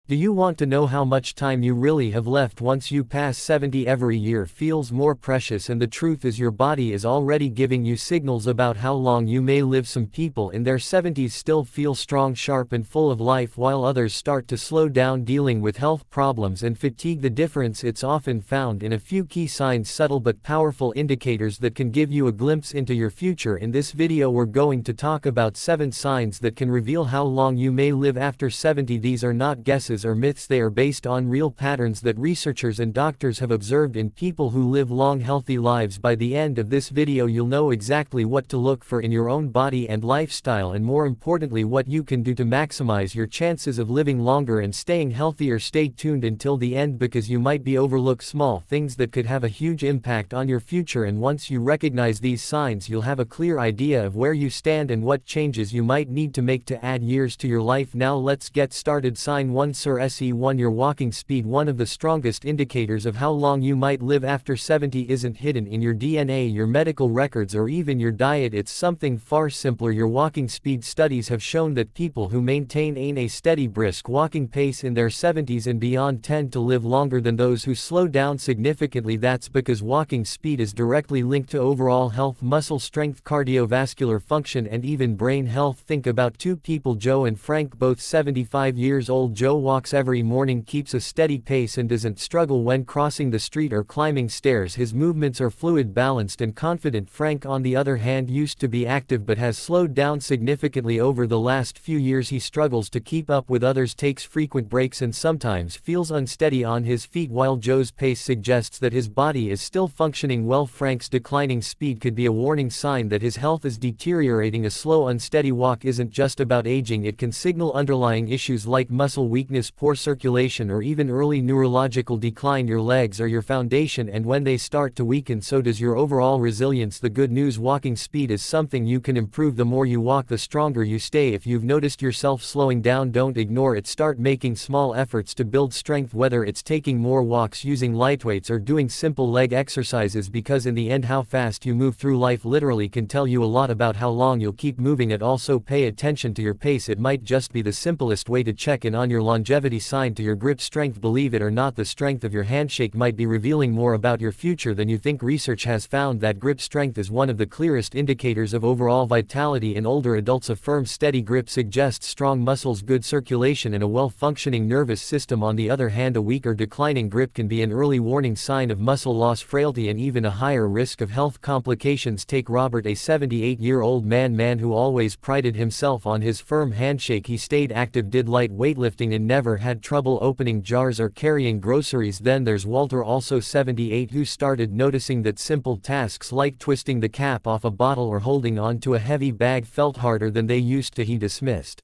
Do you want to know how much time you really have left once you pass 70? Every year feels more precious, and the truth is your body is already giving you signals about how long you may live. Some people in their 70s still feel strong, sharp and full of life, while others start to slow down, dealing with health problems and fatigue. The difference it's often found in a few key signs, subtle but powerful indicators that can give you a glimpse into your future. In this video we're going to talk about 7 signs that can reveal how long you may live after 70. These are not guesses or myths, they are based on real patterns that researchers and doctors have observed in people who live long, healthy lives. By the end of this video you'll know exactly what to look for in your own body and lifestyle, and more importantly what you can do to maximize your chances of living longer and staying healthier. Stay tuned until the end, because you might be overlooked small things that could have a huge impact on your future, and once you recognize these signs you'll have a clear idea of where you stand and what changes you might need to make to add years to your life. Now let's get started. Sign 1. Sir Se1. Your walking speed. One of the strongest indicators of how long you might live after 70 isn't hidden in your DNA, your medical records, or even your diet. It's something far simpler: your walking speed. Studies have shown that people who maintain a steady, brisk walking pace in their 70s and beyond tend to live longer than those who slow down significantly. That's because walking speed is directly linked to overall health, muscle strength, cardiovascular function, and even brain health. Think about 2 people, Joe and Frank, both 75 years old. Joe walks every morning, keeps a steady pace, and doesn't struggle when crossing the street or climbing stairs. His movements are fluid, balanced, and confident. Frank, on the other hand, used to be active but has slowed down significantly over the last few years. He struggles to keep up with others, takes frequent breaks, and sometimes feels unsteady on his feet. While Joe's pace suggests that his body is still functioning well, Frank's declining speed could be a warning sign that his health is deteriorating. A slow, unsteady walk isn't just about aging, it can signal underlying issues like muscle weakness, poor circulation, or even early neurological decline. Your legs are your foundation, and when they start to weaken, so does your overall resilience. The good news: walking speed is something you can improve. The more you walk, the stronger you stay. If you've noticed yourself slowing down, don't ignore it. Start making small efforts to build strength, whether it's taking more walks, using lightweights, or doing simple leg exercises, because in the end how fast you move through life literally can tell you a lot about how long you'll keep moving it. Also, pay attention to your pace. It might just be the simplest way to check in on your longevity. Sign 2. Your grip strength. Believe it or not, the strength of your handshake might be revealing more about your future than you think. Research has found that grip strength is one of the clearest indicators of overall vitality in older adults. A firm, steady grip suggests strong muscles, good circulation, and a well-functioning nervous system. On the other hand, a weak or declining grip can be an early warning sign of muscle loss, frailty, and even a higher risk of health complications. Take Robert, a 78-year-old man who always prided himself on his firm handshake. He stayed active, did light weightlifting, and never had trouble opening jars or carrying groceries. Then there's Walter, also 78, who started noticing that simple tasks like twisting the cap off a bottle or holding on to a heavy bag felt harder than they used to. He dismissed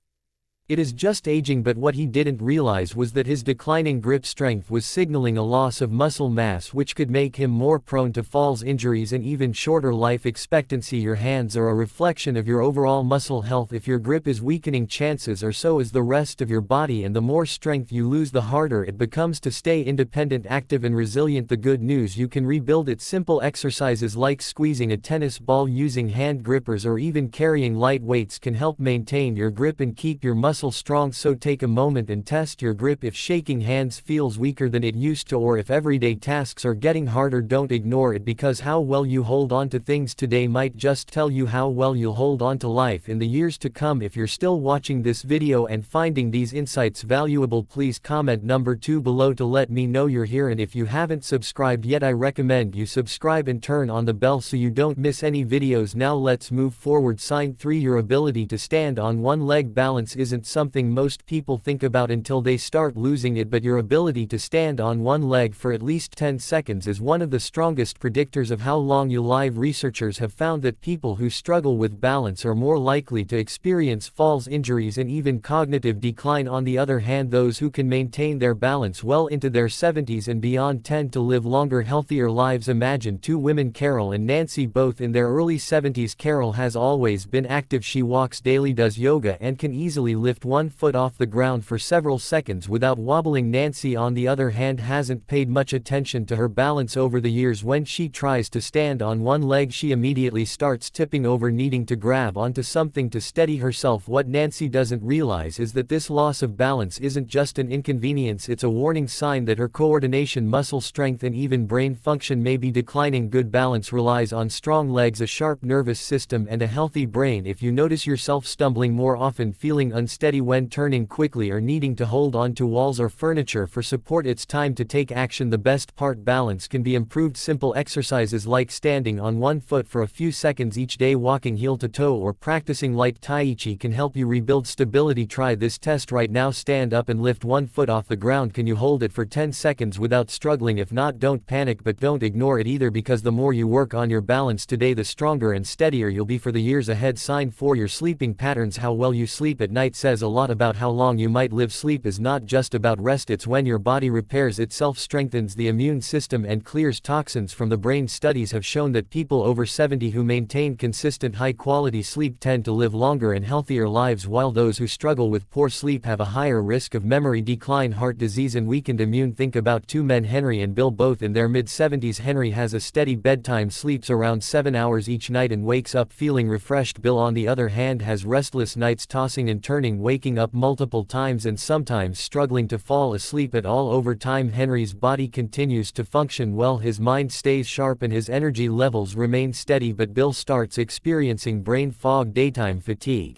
it is just aging, but what he didn't realize was that his declining grip strength was signaling a loss of muscle mass, which could make him more prone to falls, injuries, and even shorter life expectancy. Your hands are a reflection of your overall muscle health. If your grip is weakening, chances are so is the rest of your body, and the more strength you lose, the harder it becomes to stay independent, active, and resilient. The good news: you can rebuild it. Simple exercises like squeezing a tennis ball, using hand grippers, or even carrying light weights can help maintain your grip and keep your muscle strong. So take a moment and test your grip. If shaking hands feels weaker than it used to, or if everyday tasks are getting harder, don't ignore it, because how well you hold on to things today might just tell you how well you'll hold on to life in the years to come. If you're still watching this video and finding these insights valuable, please comment number 2 below to let me know you're here, and if you haven't subscribed yet, I recommend you subscribe and turn on the bell so you don't miss any videos. Now let's move forward. Sign 3. Your ability to stand on one leg. Balance isn't something most people think about until they start losing it, but your ability to stand on one leg for at least 10 seconds is one of the strongest predictors of how long you'll live. Researchers have found that people who struggle with balance are more likely to experience falls, injuries, and even cognitive decline. On the other hand, those who can maintain their balance well into their 70s and beyond tend to live longer, healthier lives. Imagine 2 women, Carol and Nancy, both in their early 70s. Carol has always been active. She walks daily, does yoga, and can easily lift lift one foot off the ground for several seconds without wobbling. Nancy, on the other hand, hasn't paid much attention to her balance over the years. When she tries to stand on one leg, she immediately starts tipping over, needing to grab onto something to steady herself. What Nancy doesn't realize is that this loss of balance isn't just an inconvenience, it's a warning sign that her coordination, muscle strength, and even brain function may be declining. Good balance relies on strong legs, a sharp nervous system, and a healthy brain. If you notice yourself stumbling more often, feeling unsteady when turning quickly, or needing to hold on to walls or furniture for support, it's time to take action. The best part: balance can be improved. Simple exercises like standing on one foot for a few seconds each day, walking heel to toe, or practicing light tai chi can help you rebuild stability. Try this test right now. Stand up and lift one foot off the ground. Can you hold it for 10 seconds without struggling? If not, don't panic, but don't ignore it either, because the more you work on your balance today, the stronger and steadier you'll be for the years ahead. Sign 4: your sleeping patterns. How well you sleep at night says a lot about how long you might live. Sleep is not just about rest, it's when your body repairs itself, strengthens the immune system, and clears toxins from the brain. Studies have shown that people over 70 who maintain consistent high-quality sleep tend to live longer and healthier lives, while those who struggle with poor sleep have a higher risk of memory decline, heart disease, and weakened immune. Think about two men, Henry and Bill, both in their mid-70s. Henry has a steady bedtime, sleeps around 7 hours each night, and wakes up feeling refreshed. Bill, on the other hand, has restless nights, tossing and turning, waking up multiple times and sometimes struggling to fall asleep at all. Over time, Henry's body continues to function well, his mind stays sharp, and his energy levels remain steady, but Bill starts experiencing brain fog, daytime fatigue,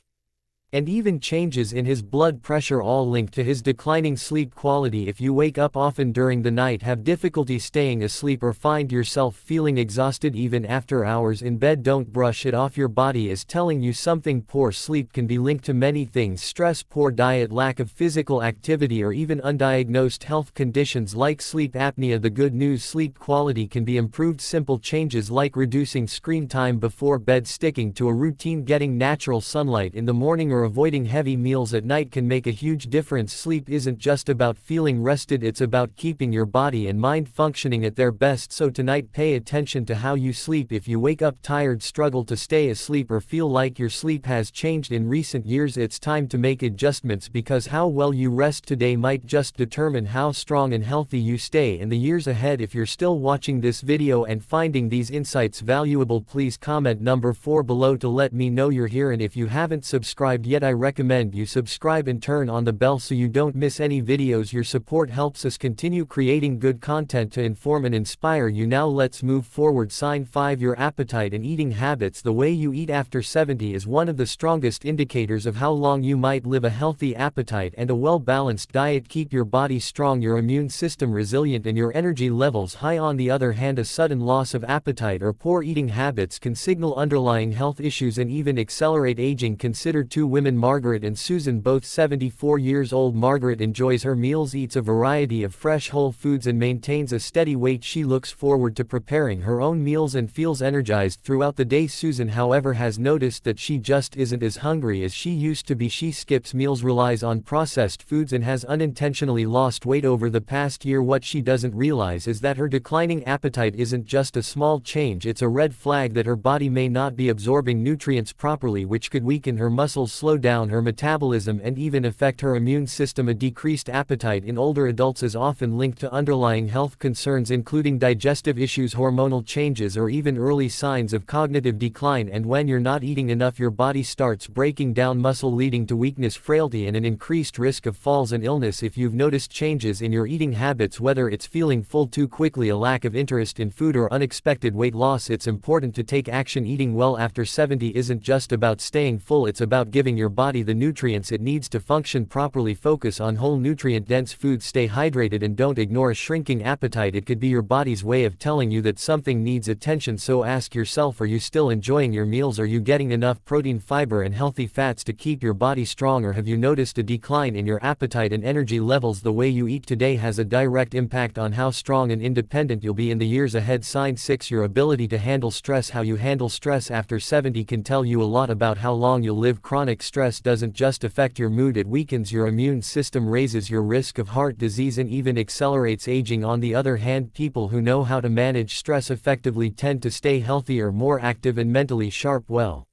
and even changes in his blood pressure, all linked to his declining sleep quality. If you wake up often during the night, have difficulty staying asleep, or find yourself feeling exhausted even after hours in bed, don't brush it off. Your body is telling you something. Poor sleep can be linked to many things: stress, poor diet, lack of physical activity, or even undiagnosed health conditions like sleep apnea. The good news: sleep quality can be improved. Simple changes like reducing screen time before bed, sticking to a routine, getting natural sunlight in the morning, or avoiding heavy meals at night can make a huge difference. Sleep isn't just about feeling rested, it's about keeping your body and mind functioning at their best. So tonight, pay attention to how you sleep. If you wake up tired, struggle to stay asleep, or feel like your sleep has changed in recent years, it's time to make adjustments, because how well you rest today might just determine how strong and healthy you stay in the years ahead. If you're still watching this video and finding these insights valuable, please comment number 4 below to let me know you're here. And if you haven't subscribed yet, I recommend you subscribe and turn on the bell so you don't miss any videos. Your support helps us continue creating good content to inform and inspire you. Now let's move forward. Sign 5: your appetite and eating habits. The way you eat after 70 is one of the strongest indicators of how long you might live. A healthy appetite and a well-balanced diet keep your body strong, your immune system resilient, and your energy levels high. On the other hand, a sudden loss of appetite or poor eating habits can signal underlying health issues and even accelerate aging. Consider two women, Margaret and Susan, both 74 years old. Margaret enjoys her meals, eats a variety of fresh whole foods, and maintains a steady weight. She looks forward to preparing her own meals and feels energized throughout the day. Susan, however, has noticed that she just isn't as hungry as she used to be. She skips meals, relies on processed foods, and has unintentionally lost weight over the past year. What she doesn't realize is that her declining appetite isn't just a small change, it's a red flag that her body may not be absorbing nutrients properly, which could weaken her muscles, slow down her metabolism, and even affect her immune system. A decreased appetite in older adults is often linked to underlying health concerns, including digestive issues, hormonal changes, or even early signs of cognitive decline. And when you're not eating enough, your body starts breaking down muscle, leading to weakness, frailty, and an increased risk of falls and illness. If you've noticed changes in your eating habits, whether it's feeling full too quickly, a lack of interest in food, or unexpected weight loss, it's important to take action. Eating well after 70 isn't just about staying full, it's about giving your body the nutrients it needs to function properly. Focus on whole, nutrient-dense foods, stay hydrated, and don't ignore a shrinking appetite. It could be your body's way of telling you that something needs attention. So ask yourself, are you still enjoying your meals? Are you getting enough protein, fiber, and healthy fats to keep your body strong? Or have you noticed a decline in your appetite and energy levels? The way you eat today has a direct impact on how strong and independent you'll be in the years ahead. Sign 6: your ability to handle stress. How you handle stress after 70 can tell you a lot about how long you'll live. Chronic stress doesn't just affect your mood, it weakens your immune system, raises your risk of heart disease, and even accelerates aging. On the other hand, people who know how to manage stress effectively tend to stay healthier, more active, and mentally sharp. Well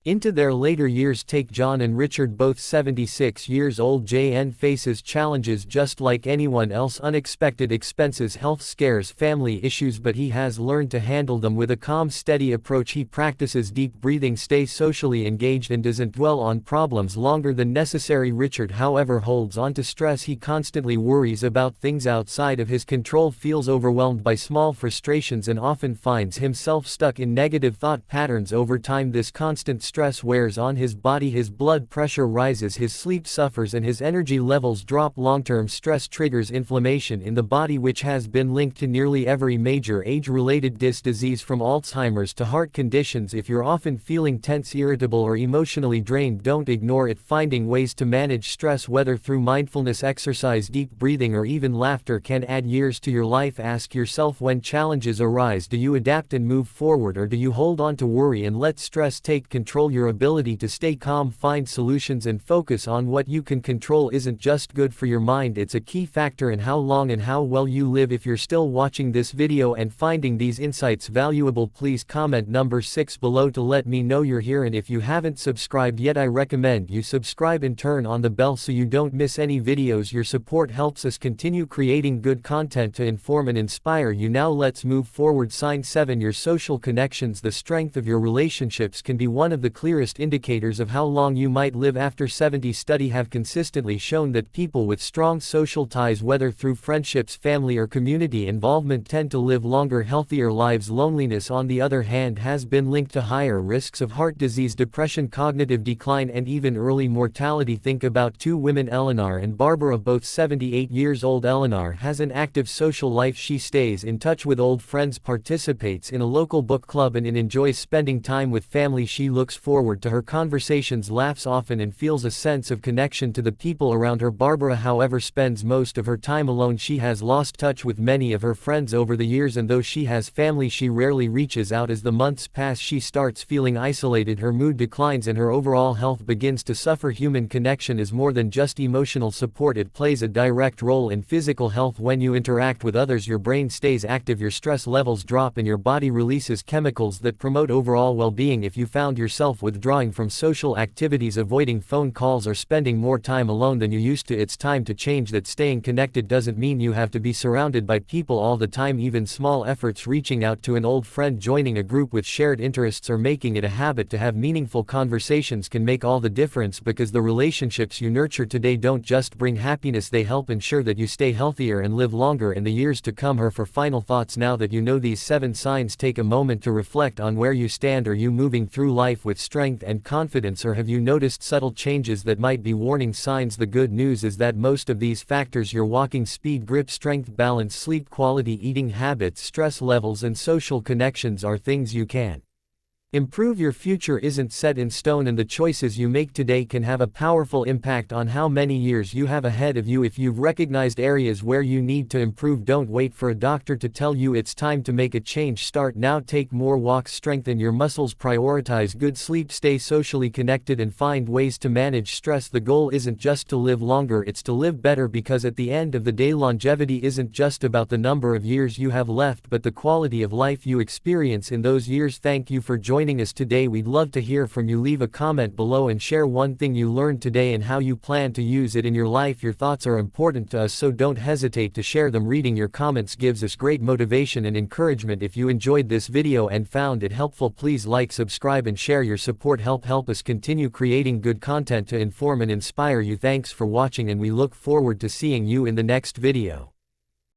Into their later years take John and Richard, both 76 years old. JN faces challenges just like anyone else: unexpected expenses, health scares, family issues, but he has learned to handle them with a calm, steady approach. He practices deep breathing, stays socially engaged, and doesn't dwell on problems longer than necessary. Richard, however, holds on to stress. He constantly worries about things outside of his control, feels overwhelmed by small frustrations, and often finds himself stuck in negative thought patterns. Over time, this constant stress wears on his body. His blood pressure rises, his sleep suffers, and his energy levels drop. Long-term stress triggers inflammation in the body, which has been linked to nearly every major age-related disease, from Alzheimer's to heart conditions. If you're often feeling tense, irritable, or emotionally drained, don't ignore it. Finding ways to manage stress, whether through mindfulness, exercise, deep breathing, or even laughter, can add years to your life. Ask yourself, when challenges arise, do you adapt and move forward, or do you hold on to worry and let stress take control? Your ability to stay calm, find solutions, and focus on what you can control isn't just good for your mind, it's a key factor in how long and how well you live. If you're still watching this video and finding these insights valuable, please comment number 6 below to let me know you're here. And if you haven't subscribed yet, I recommend you subscribe and turn on the bell so you don't miss any videos. Your support helps us continue creating good content to inform and inspire you. Now let's move forward. Sign 7: your social connections. The strength of your relationships can be one of the clearest indicators of how long you might live. After 70 studies have consistently shown that people with strong social ties, whether through friendships, family, or community involvement, tend to live longer, healthier lives. Loneliness, on the other hand, has been linked to higher risks of heart disease, depression, cognitive decline, and even early mortality. Think about two women, Eleanor and Barbara, both 78 years old. Eleanor has an active social life. She stays in touch with old friends, participates in a local book club, and enjoys spending time with family. She looks forward to her conversations, laughs often, and feels a sense of connection to the people around her. Barbara, however, spends most of her time alone. She has lost touch with many of her friends over the years, and though she has family, she rarely reaches out. As the months pass, she starts feeling isolated, her mood declines, and her overall health begins to suffer. Human connection is more than just emotional support, it plays a direct role in physical health. When you interact with others, your brain stays active, your stress levels drop, and your body releases chemicals that promote overall well-being. If you found yourself withdrawing from social activities, avoiding phone calls, or spending more time alone than you used to, it's time to change that. Staying connected doesn't mean you have to be surrounded by people all the time. Even small efforts, reaching out to an old friend, joining a group with shared interests, or making it a habit to have meaningful conversations, can make all the difference, because the relationships you nurture today don't just bring happiness, they help ensure that you stay healthier and live longer in the years to come. For final thoughts, now that you know these 7 signs, take a moment to reflect on where you stand. Are you moving through life with strength and confidence, or have you noticed subtle changes that might be warning signs? The good news is that most of these factors, your walking speed, grip strength, balance, sleep quality, eating habits, stress levels, and social connections, are things you can improve. Your future isn't set in stone, and the choices you make today can have a powerful impact on how many years you have ahead of you. If you've recognized areas where you need to improve, don't wait for a doctor to tell you it's time to make a change. Start now. Take more walks, strengthen your muscles, prioritize good sleep, stay socially connected, and find ways to manage stress. The goal isn't just to live longer, it's to live better, because at the end of the day, longevity isn't just about the number of years you have left, but the quality of life you experience in those years. Thank you for joining us today. We'd love to hear from you. Leave a comment below and share one thing you learned today and how you plan to use it in your life. Your thoughts are important to us, so don't hesitate to share them. Reading your comments gives us great motivation and encouragement. If you enjoyed this video and found it helpful, please like, subscribe, and share. Your support help us continue creating good content to inform and inspire you. Thanks for watching, and we look forward to seeing you in the next video.